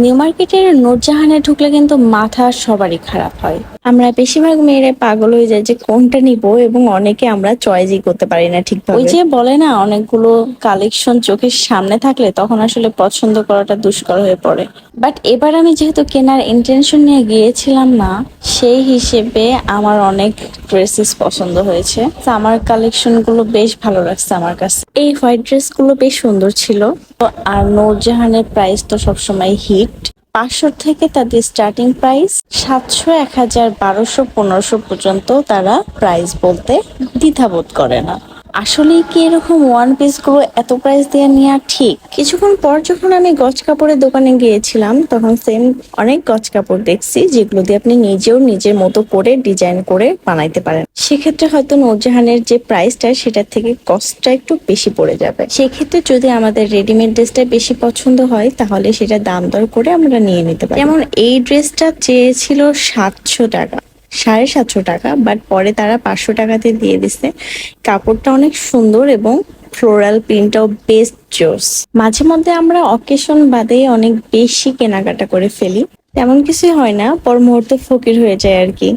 New মার্কেটের নূরজাহানে ঢুকলে কিন্তু মাথা সবারই খারাপ হয়। আমরা বেশিরভাগ মেয়েরা পাগল হয়ে যায় যে কোনটা নিব, এবং অনেকে আমরা চয়েসই করতে পারি না ঠিকভাবে। ওই যে বলে না, অনেকগুলো কালেকশন চোখের সামনে থাকলে তখন আসলে পছন্দ করাটা দুষ্কর হয়ে পড়ে। বাট এবার আমি যেহেতু কেনার ইন্টেনশন নিয়ে গিয়েছিলাম না, সেই হিসেবে আমার অনেক ড্রেসেস পছন্দ হয়েছে। তো আমার কালেকশন গুলো বেশ ভালো লাগছে আমার কাছে। এই হোয়াইট ড্রেস গুলো বেশ সুন্দর ছিল। আর নূরজাহানের প্রাইস তো সবসময় হিট। 500 থেকে তাদের স্টার্টিং প্রাইস, 700, 1000, 1200, 1500 পর্যন্ত তারা প্রাইস বলতে দ্বিধাবোধ করে না। আসলেই কি এরকম ওয়ান পিস গুলো এত প্রাইস দিয়ে নেওয়া ঠিক? কিছুক্ষণ পর যখন আমি গজ কাপড়ের দোকানে গিয়েছিলাম, তখন সেম অনেক গজ কাপড় দেখছি যেগুলো দিয়ে আপনি নিজেও নিজের মতো করে ডিজাইন করে বানাইতে পারেন। সেক্ষেত্রে হয়তো নূরজাহানের যে প্রাইসটা সেটার থেকে কস্টটা একটু বেশি পড়ে যাবে। সেক্ষেত্রে যদি আমাদের রেডিমেড ড্রেসটা বেশি পছন্দ হয়, তাহলে সেটা দাম দর করে আমরা নিয়ে নিতে পারি। যেমন এই ড্রেসটা চেয়েছিল 700 টাকা, 750 টাকা, বাট পরে তারা 500 টাকাতে দিয়ে দিছে। কাপড়টা অনেক সুন্দর এবং ফ্লোরাল প্রিন্টটাও বেস্ট জোস। মাঝে মধ্যে আমরা অকেশন বাদে অনেক বেশি কেনাকাটা করে ফেলি, তেমন কিছুই হয় না, পর মুহূর্তে ফকির হয়ে যায় আর কি।